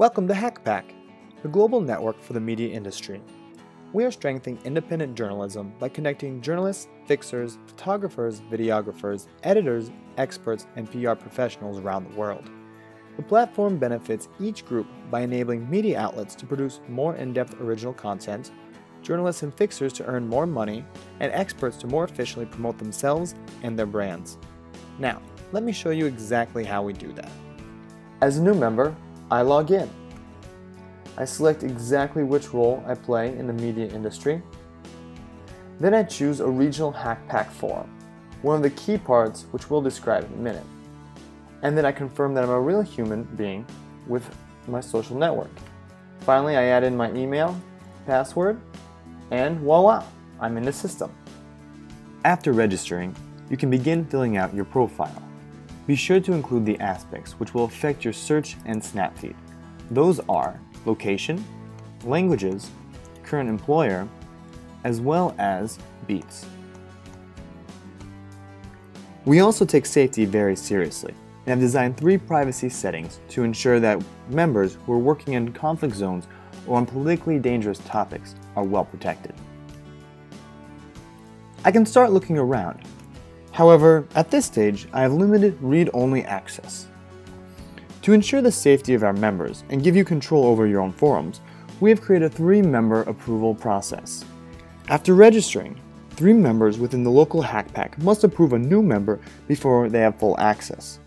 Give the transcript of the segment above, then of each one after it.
Welcome to HackPack, the global network for the media industry. We are strengthening independent journalism by connecting journalists, fixers, photographers, videographers, editors, experts, and PR professionals around the world. The platform benefits each group by enabling media outlets to produce more in-depth original content, journalists and fixers to earn more money, and experts to more efficiently promote themselves and their brands. Now, let me show you exactly how we do that. As a new member, I log in. I select exactly which role I play in the media industry. Then I choose a regional HackPack forum, one of the key parts which we'll describe in a minute. And then I confirm that I'm a real human being with my social network. Finally, I add in my email, password, and voila, I'm in the system. After registering, you can begin filling out your profile. Be sure to include the aspects which will affect your search and snap feed. Those are location, languages, current employer, as well as beats. We also take safety very seriously and have designed 3 privacy settings to ensure that members who are working in conflict zones or on politically dangerous topics are well protected. I can start looking around. However, at this stage, I have limited read-only access. To ensure the safety of our members and give you control over your own forums, we have created a 3-member approval process. After registering, 3 members within the local HackPack must approve a new member before they have full access.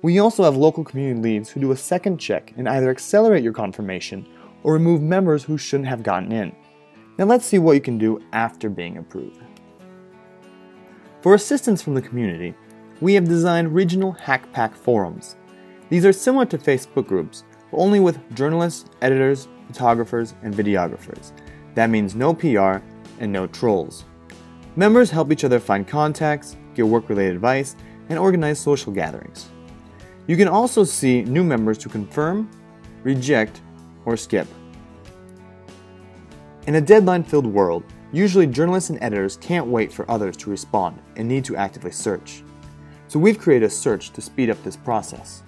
We also have local community leads who do a second check and either accelerate your confirmation or remove members who shouldn't have gotten in. Now let's see what you can do after being approved. For assistance from the community, we have designed regional HackPack forums. These are similar to Facebook groups, but only with journalists, editors, photographers, and videographers. That means no PR and no trolls. Members help each other find contacts, get work-related advice, and organize social gatherings. You can also see new members to confirm, reject, or skip. In a deadline-filled world, usually journalists and editors can't wait for others to respond and need to actively search. So we've created a search to speed up this process.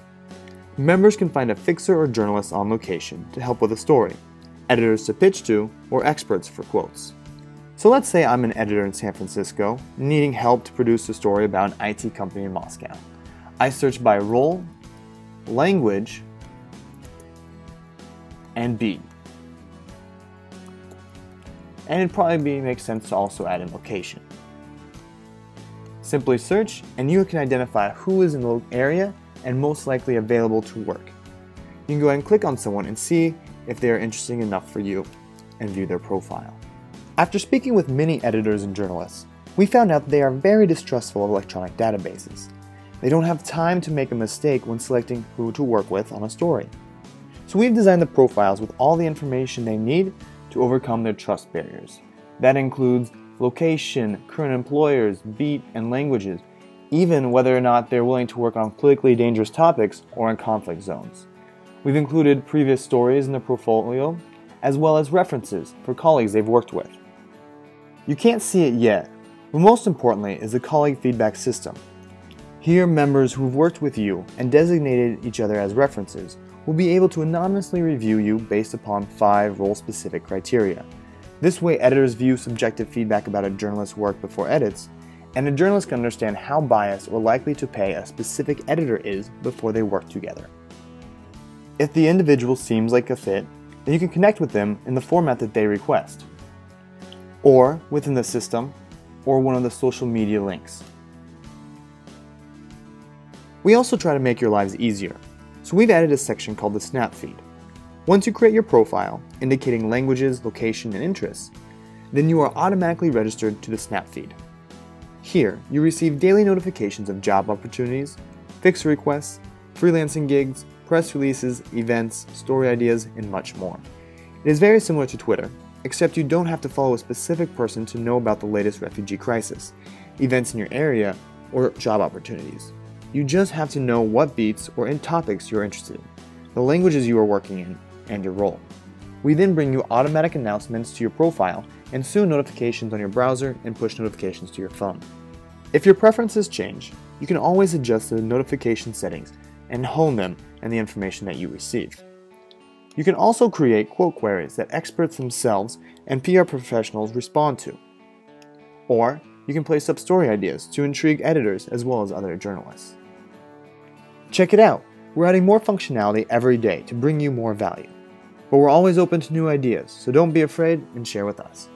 Members can find a fixer or journalist on location to help with a story, editors to pitch to, or experts for quotes. So let's say I'm an editor in San Francisco, needing help to produce a story about an IT company in Moscow. I search by role, language, and beat. And it'd probably make sense to also add in location. Simply search and you can identify who is in the area and most likely available to work. You can go ahead and click on someone and see if they are interesting enough for you and view their profile. After speaking with many editors and journalists, we found out they are very distrustful of electronic databases. They don't have time to make a mistake when selecting who to work with on a story. So we've designed the profiles with all the information they need to overcome their trust barriers. That includes location, current employers, beat, and languages, even whether or not they're willing to work on politically dangerous topics or in conflict zones. We've included previous stories in the portfolio, as well as references for colleagues they've worked with. You can't see it yet, but most importantly is the colleague feedback system. Here, members who've worked with you and designated each other as references will be able to anonymously review you based upon 5 role-specific criteria. This way, editors view subjective feedback about a journalist's work before edits, and a journalist can understand how biased or likely to pay a specific editor is before they work together. If the individual seems like a fit, then you can connect with them in the format that they request, or within the system, or one of the social media links. We also try to make your lives easier, so we've added a section called the Snap Feed. Once you create your profile, indicating languages, location, and interests, then you are automatically registered to the Snap Feed. Here, you receive daily notifications of job opportunities, fixer requests, freelancing gigs, press releases, events, story ideas, and much more. It is very similar to Twitter, except you don't have to follow a specific person to know about the latest refugee crisis, events in your area, or job opportunities. You just have to know what beats or in topics you're interested in, the languages you are working in, and your role. We then bring you automatic announcements to your profile and soon notifications on your browser and push notifications to your phone. If your preferences change, you can always adjust the notification settings and hone them and the information that you receive. You can also create quote queries that experts themselves and PR professionals respond to. Or you can place up story ideas to intrigue editors as well as other journalists. Check it out! We're adding more functionality every day to bring you more value. But we're always open to new ideas, so don't be afraid and share with us.